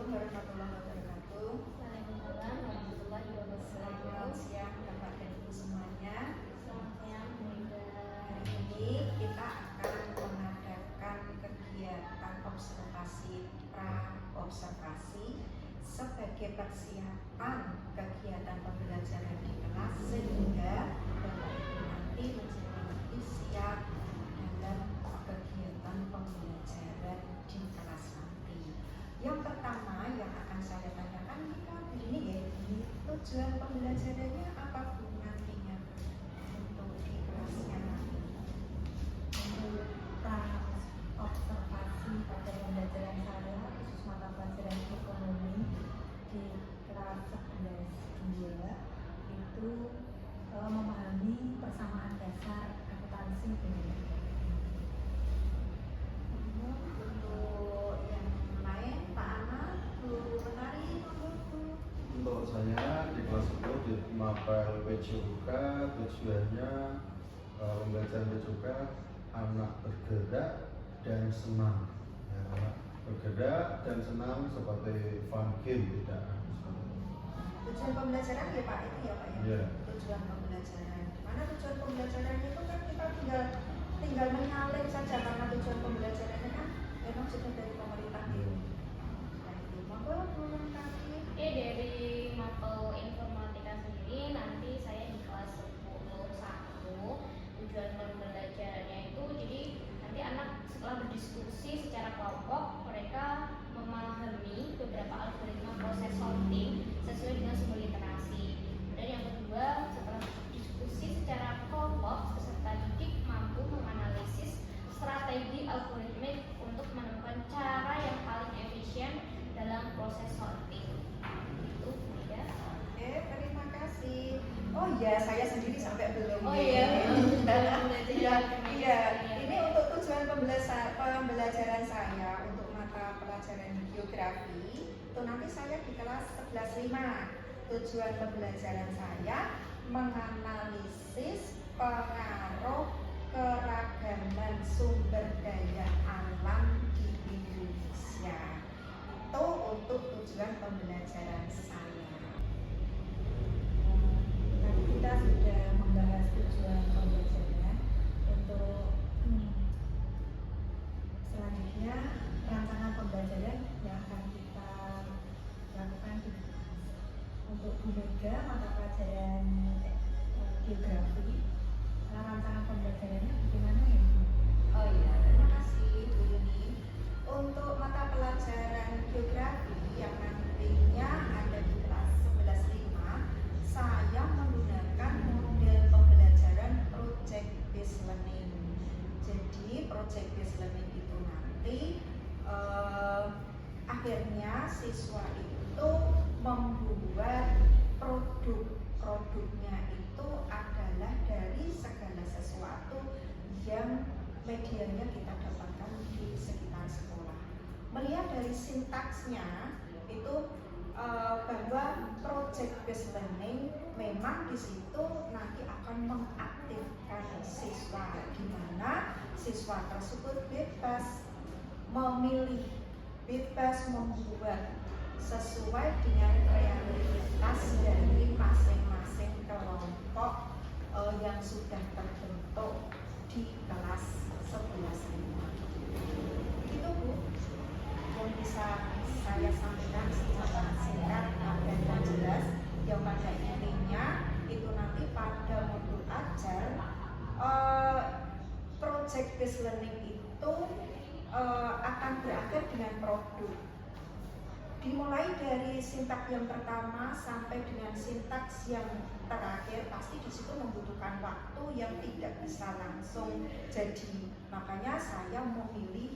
warahmatullahi wabarakatuh. Waalaikumsalam warahmatullahi wabarakatuh. Selamat siang Bapak dan Ibu semuanya. Selamat siang, Bu Ida. Hari ini kita akan mengadakan kegiatan observasi pra-observasi sebagai persiapan kegiatan pembelajaran di kelas sehingga Bapak Ibu nanti menjadi lebih siap dalam kegiatan pembelajaran di kelas nanti. Yang pertama yang akan saya tanyakan kita begini ya, tujuan pembelajarannya apa Bu nantinya untuk di kelasnya nanti? Untuk observasi pada pembelajaran saya khusus mata pelajaran ekonomi di kelas 11-2 itu memahami persamaan dasar akuntansi dengan Untuk yang lain, Pak Ana, Bu Menari, Bu. Untuk saya di kelas 10 di mapel PJUK tujuannya pembelajaran PJUK anak bergerak dan senang ya, anak bergerak dan senang seperti fun game tidak Tujuan pembelajaran ya Pak, itu ya Pak ya? Iya. Tujuan pembelajaran. Mana tujuan pembelajarannya itu kan kita tinggal menyalin saja karena tujuan pembelajarannya kan memang sudah dari pemerintah gitu. Nah itu, monggo Bu Menari. Oke, dari mapel informatika sendiri nanti saya di kelas 10-1. Tujuan pembelajarannya itu jadi nanti anak setelah berdiskusi secara kelompok mereka memahami beberapa algoritma proses sorting sesuai dengan sumber literasi. Dan yang kedua, setelah diskusi secara kelompok, peserta didik mampu menganalisis strategi algoritmik untuk menemukan cara yang paling efisien dalam proses sorting. Itu ya. Oke, terima kasih. Oh iya, saya sendiri sampai belum. Oh iya. Iya. Ini untuk tujuan pembelajaran saya untuk mata pelajaran geografi itu nanti saya di kelas 11-5. Tujuan pembelajaran saya menganalisis pengaruh keragaman sumber daya alam di Indonesia. Itu untuk tujuan pembelajaran saya. Tadi kita sudah membahas tujuan pembelajaran. Untuk selanjutnya rancangan pembelajaran yang akan kita lakukan di kelas. Untuk Bu Mega mata pelajaran geografi, rancangan pembelajarannya bagaimana ya Bu? Oh iya, terima kasih Bu Yuni. Untuk mata pelajaran geografi yang nantinya ada di kelas 11-5, saya menggunakan model pembelajaran project based learning. Jadi project based learning itu nanti akhirnya siswa itu membuat produknya itu adalah dari segala sesuatu yang medianya kita dapatkan di sekitar sekolah. Melihat dari sintaksnya itu bahwa project based learning memang di situ nanti akan mengaktifkan siswa, di mana siswa tersebut bebas memilih, bebas membuat sesuai dengan kreativitas dari masing-masing kelompok yang sudah terbentuk di kelas 11-5. Begitu Bu, yang bisa saya sampaikan secara singkat dan jelas. Yang pada intinya itu nanti pada modul ajar project based learning itu akan berakhir dengan produk. Dimulai dari sintaks yang pertama sampai dengan sintaks yang terakhir, pasti di situ membutuhkan waktu yang tidak bisa langsung jadi. Makanya saya memilih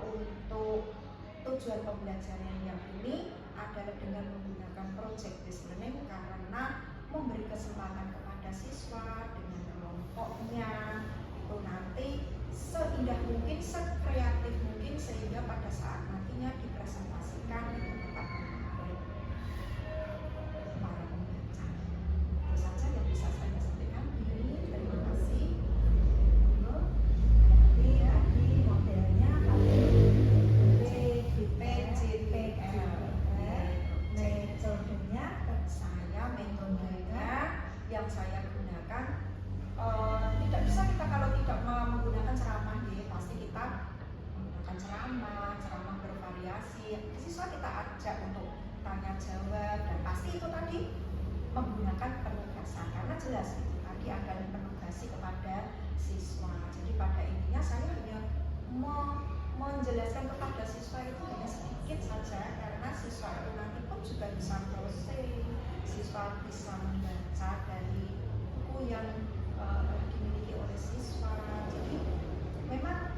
untuk tujuan pembelajaran yang ini adalah dengan menggunakan project based learning karena memberi kesempatan kepada siswa dengan kelompoknya itu nanti seindah mungkin, sekreatif mungkin sehingga pada saat nantinya dipresentasikan itu dapat menarik para pembaca. Itu saja yang bisa saya sampaikan. Terima kasih. Tadi modelnya PJPL. jelas gitu. Tadi akan penugasi kepada siswa. Jadi pada intinya saya hanya menjelaskan kepada siswa itu hanya sedikit saja, karena siswa itu nanti pun juga bisa browsing, siswa bisa membaca dari buku yang dimiliki oleh siswa. Jadi memang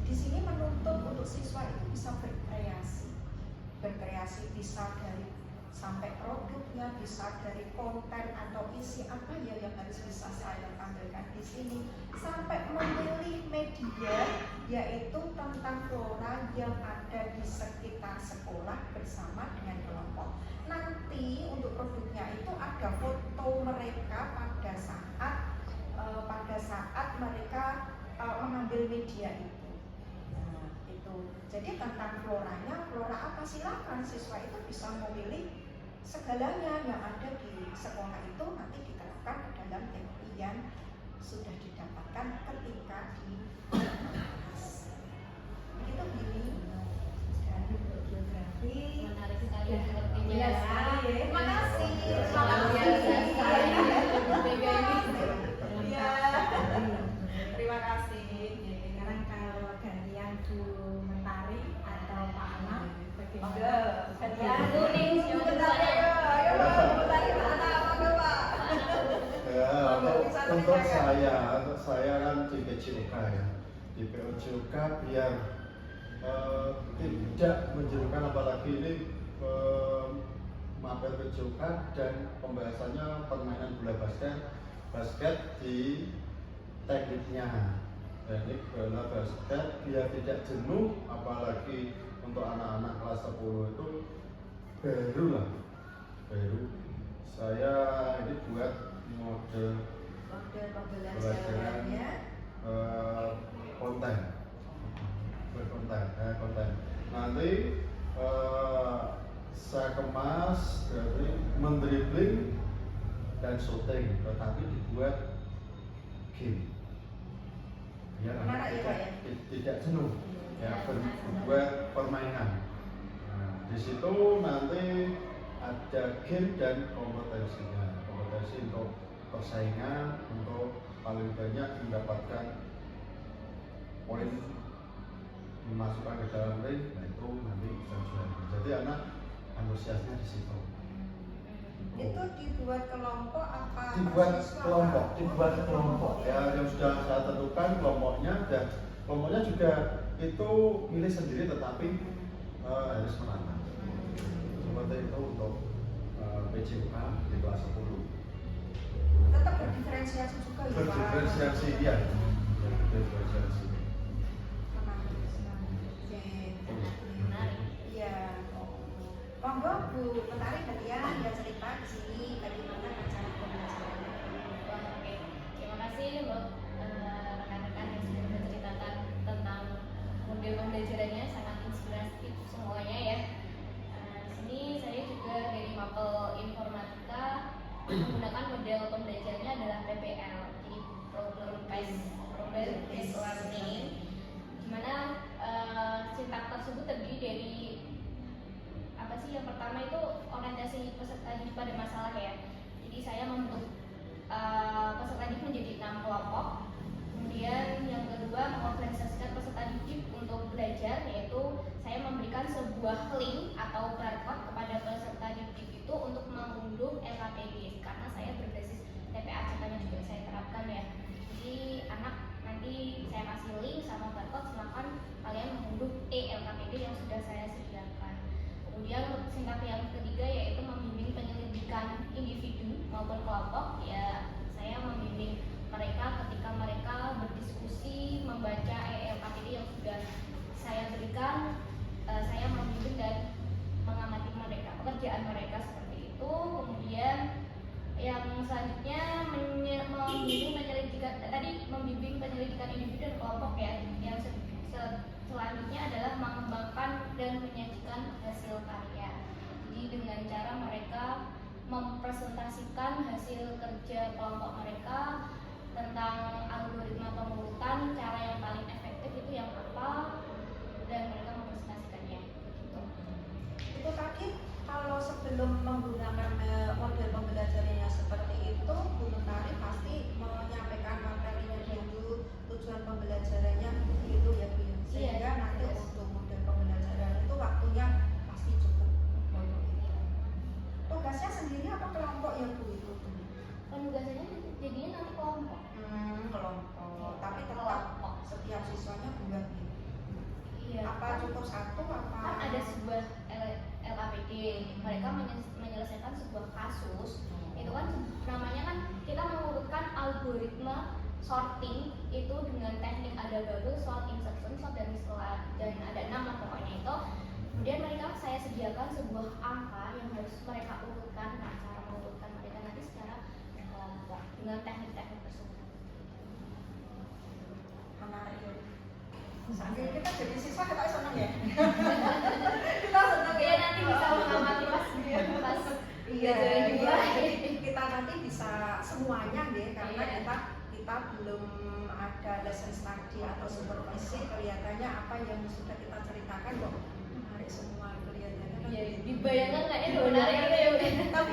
di sini menuntut untuk siswa itu bisa berkreasi bisa dari sampai produknya, bisa dari konten atau isi apa ya yang harus bisa saya tampilkan di sini, sampai memilih media yaitu tentang flora yang ada di sekitar sekolah bersama dengan kelompok. Nanti untuk produknya itu ada foto mereka pada saat mereka mengambil media itu. Nah, itu. Jadi tentang floranya, flora apa silakan siswa itu bisa memilih segalanya yang ada di sekolah itu nanti diterapkan ke dalam teori yang sudah didapatkan ketika di kelas. Begitu Billy. Dan untuk geografi Menarik sekali ya, sepertinya. iya sekali ya. Terima kasih. Luar biasa sekali. Berbeda ini. Iya. Terima kasih. Sekarang kalau gantian Bu Mentari atau Pak Anam, bagaimana? Kuning siapa duluan? Ayo Pak, Mentari Pak Anam, apa Pak? Ya, untuk saya kan di PJOK ya, di PJOK biar tidak menjerukan, apalagi ini mapel PJOK dan pembahasannya permainan bola basket di tekniknya. Teknik bola basket biar tidak jenuh, apalagi untuk anak-anak kelas 10 itu baru saya ini buat model Pembelajarannya konten konten nanti saya kemas dari mendribling dan shooting, tetapi dibuat game biar Menarik ya, Pak, ya? tidak jenuh ya, buat permainan. Nah, di situ nanti ada game dan kompetisinya, kompetisi untuk persaingan, untuk paling banyak mendapatkan poin dimasukkan ke dalam ring. Nah itu nanti bisa juara. Jadi anak antusiasnya di situ. itu dibuat kelompok apa? Dibuat persiswa, Pak? kelompok ya, yang sudah saya tentukan kelompoknya, dan kelompoknya juga itu milih sendiri, tetapi harus menang. Seperti itu untuk PJOK di kelas 10. Tetap berdiferensiasi juga ya Pak? Berdiferensiasi ya, berdiferensiasi. Menarik. Iya. Monggo Bu Mentari gantian ya cerita di sini bagaimana acara pembelajarannya. Oke, terima kasih untuk rekan-rekan yang sudah menceritakan tentang model pembelajarannya, sangat inspiratif semuanya ya. Di sini saya juga dari mapel informatika menggunakan model pembelajarannya adalah PBL, jadi problem based learning, dimana sintak tersebut terdiri dari apa sih? Yang pertama itu orientasi peserta didik pada masalah ya. Jadi saya membentuk peserta didik menjadi 6 kelompok. Kemudian yang kedua mengorganisasikan peserta didik untuk belajar, yaitu saya memberikan sebuah link atau barcode kepada peserta didik itu untuk mengunduh LKPD, karena saya berbasis TPA-nya juga saya terapkan ya. Jadi anak nanti saya kasih link sama barcode, silakan kalian mengunduh LKPD yang sudah saya sediakan. Kemudian singkat yang ketiga yaitu membimbing penyelidikan individu maupun kelompok ya. Saya membimbing mereka ketika mereka berdiskusi membaca LKPD yang sudah saya berikan. Saya membimbing dan mengamati mereka, pekerjaan mereka seperti itu. Kemudian yang selanjutnya membimbing penyelidikan individu dan kelompok ya. Yang selanjutnya adalah mengembangkan dan menyajikan hasil karya. Jadi dengan cara mereka mempresentasikan hasil kerja kelompok mereka tentang algoritma pengurutan, cara yang paling efektif itu yang apa, dan mereka mempresentasikannya. Itu tadi kalau sebelum menggunakan model pembelajarannya seperti satu apa? Kan ada sebuah LKPD, mereka menyelesaikan sebuah kasus, itu kan namanya kan kita mengurutkan algoritma sorting itu dengan teknik ada bubble sort, insertion sort, dan setelah dan ada 6 lah pokoknya itu. Kemudian saya sediakan sebuah angka yang harus mereka urutkan, nah cara mengurutkan mereka nanti secara berkelompok dengan teknik-teknik tersebut. Menarik ya. Sambil kita jadi siswa kita senang ya. Kita senang Iya, nanti bisa mengamati pas Iya, belajar juga. jadi kita nanti bisa semuanya ya, karena Iya. kita belum ada lesson study atau supervisi, kelihatannya apa yang sudah kita ceritakan kok menarik semua kelihatannya. Iya, dibayangkan nggak ya menarik itu ya udah. Tapi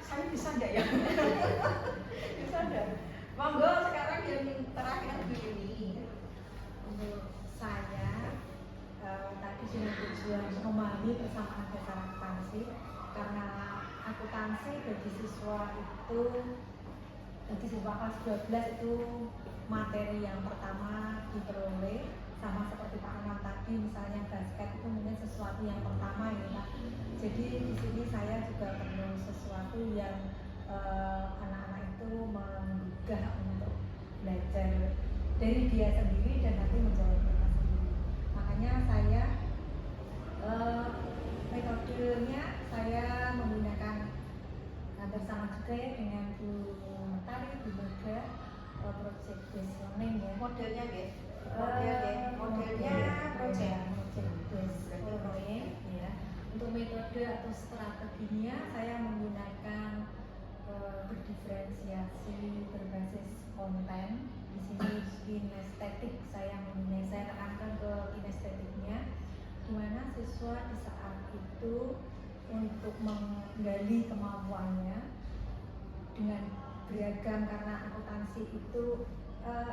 saya bisa enggak ya? Bisa enggak? Monggo sekarang yang terakhir begini. Untuk saya tadi sudah tujuan memahami persamaan dasar akuntansi, karena akuntansi bagi siswa kelas 12 itu materi yang pertama diperoleh, sama seperti Pak Anam tadi, misalnya basket itu mungkin sesuatu yang pertama ya Pak. Jadi di sini saya juga perlu sesuatu yang anak-anak itu menggugah untuk belajar dari dia sendiri dan nanti menjawab mereka sendiri. Makanya saya metodenya saya menggunakan hampir sama juga ya dengan Bu Mentari, Bu Mega, project based learning ya. Modelnya ya, modelnya project based learning ya. Untuk metode atau strateginya saya menggunakan berdiferensiasi berbasis konten. Di sini kinestetik saya tekankan ke kinestetiknya, di mana siswa di saat itu untuk menggali kemampuannya dengan beragam, karena akuntansi itu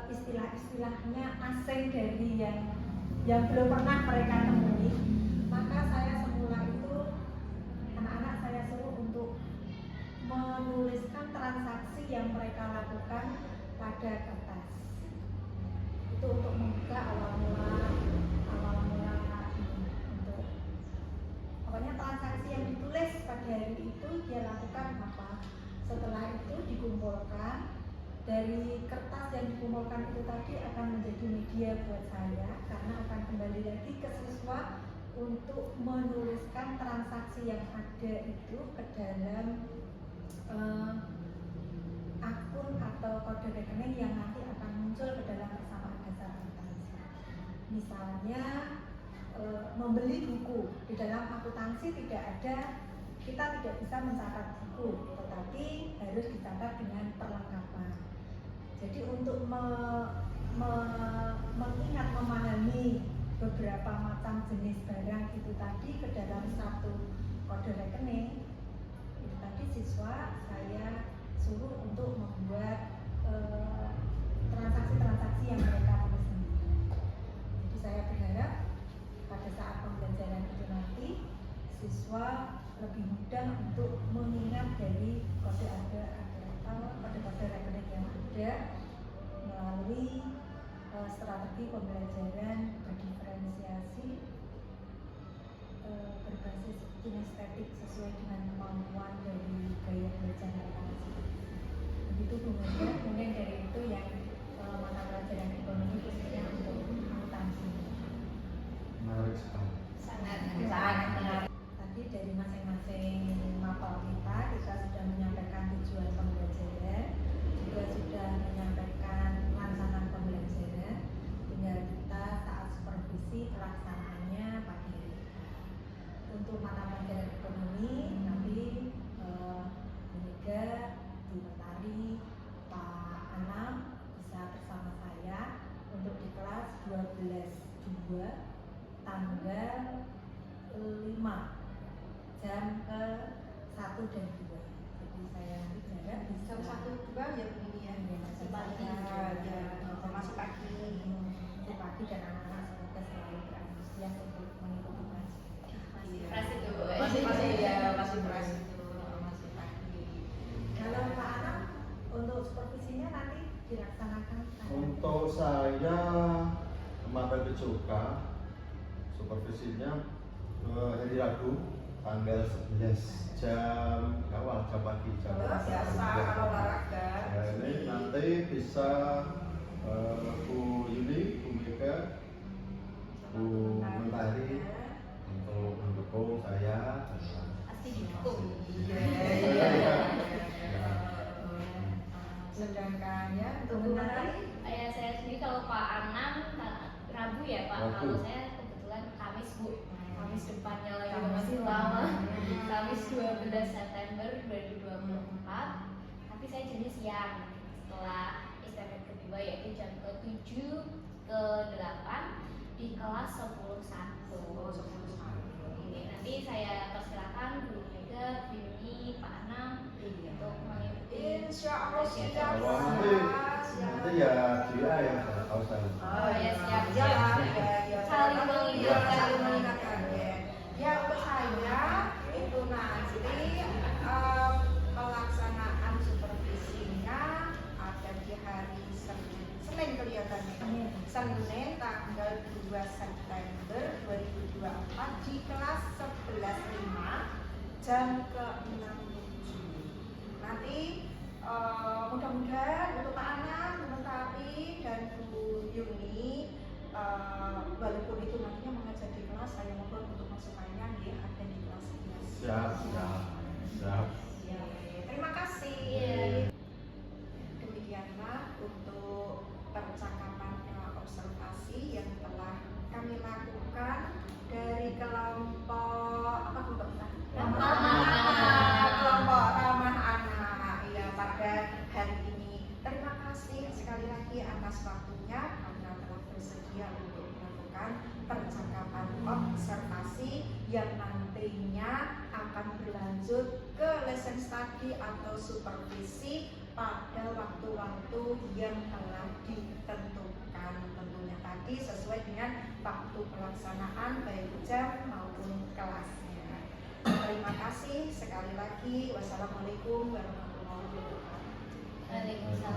istilah-istilahnya asing dari yang belum pernah mereka temui. Maka saya semula itu anak-anak saya suruh untuk menuliskan transaksi yang mereka lakukan pada kertas. Itu untuk membuka awal mula untuk pokoknya transaksi yang ditulis pada hari itu dia lakukan apa. Setelah itu dikumpulkan, dari kertas yang dikumpulkan itu tadi akan menjadi media buat saya, karena akan kembali lagi ke siswa untuk menuliskan transaksi yang ada itu ke dalam akun atau kode rekening yang nanti akan muncul ke dalam persamaan dasar akuntansi. Misalnya membeli buku, di dalam akuntansi kita tidak bisa mencatat buku, tetapi harus dicatat dengan perlengkapan. Jadi untuk mengingat, memahami beberapa macam jenis barang itu tadi ke dalam satu kode rekening, itu tadi siswa saya suruh untuk membuat transaksi-transaksi yang mereka tulis sendiri. Jadi saya berharap pada saat pembelajaran itu nanti siswa lebih mudah untuk mengingat dari kode rekening yang ada melalui strategi pembelajaran berdiferensiasi berbasis kinestetik sesuai dengan kemampuan dari gaya belajar akuntansi. Begitu Bu Mega, mungkin dari itu yang mata pelajaran ekonomi khususnya untuk akuntansi. Menarik sekali. Sangat menarik. Tadi dari masing-masing mapel kita sudah menyampaikan tujuan pembelajaran, juga sudah menyampaikan rancangan pembelajaran. Tinggal kita saat supervisi pelaksanaannya pagi hari. Untuk mata pelajaran ekonomi nanti Bu Mega, Bu Mentari, Pak Anam bisa bersama saya untuk di kelas 12.2 tanggal 5 jam ke 1 dan 2. Jadi saya berharap bisa jam 1-2 ya begini ya. Masih pagi. Masih pagi. Masih pagi dan anak-anak semoga selalu berantusias untuk mengikuti kelas. masih keras itu. Masih beras itu masih pagi. Kalau Pak Anam untuk supervisinya nanti dilaksanakan Untuk saya materi PJOK supervisinya hari Rabu tanggal 11 jam awal jam pagi jam Biasa kalau olahraga. Nah, ini nanti bisa Bu Yuni, Bu Mega, Bu Mentari untuk mendukung saya. Pasti didukung. Sedangkan ya untuk Bu Mentari Saya sendiri kalau Pak Anam Rabu ya Pak. Rabu. Kalau saya kebetulan Kamis Bu. Kamis depannya lagi Kamis masih itu. lama. Kamis 12 September 2024. Tapi saya jadi siang setelah istirahat kedua yaitu jam ke-7 ke-8 di kelas 10.1. Ini nanti saya persilakan Bu Mega, Bu Yuni, Pak Anam untuk mengikuti. Insya Allah siap. Kalau nanti ya dia yang saya tahu saya. Oh ya, siap, ya, siap. ya. Saling mengingatkan. Saling mengingatkan ya. Ya untuk saya itu nanti pelaksanaan supervisinya ada di hari Senin kelihatannya. Senin tanggal 2 September 2024 di kelas 11.5 jam ke-6. Nanti mudah-mudahan untuk Pak Anam, Bu Mentari, dan Bu Yuni, walaupun itu nantinya mengajar di kelas, saya mohon untuk masukannya dia ada di kelas ini. Siap, siap. Terima kasih. Iya. Demikianlah untuk percakapan observasi yang telah kami lakukan dari kelompok apa kelompok kita? Ramah anak. Kelompok ramah anak ya pada hari ini. Terima kasih sekali lagi atas waktunya karena telah bersedia untuk melakukan percakapan observasi yang nantinya akan berlanjut ke lesson study atau supervisi pada waktu-waktu yang telah ditentukan, tentunya tadi sesuai dengan waktu pelaksanaan baik jam maupun kelasnya. Terima kasih sekali lagi. Wassalamualaikum warahmatullahi wabarakatuh. Waalaikumsalam.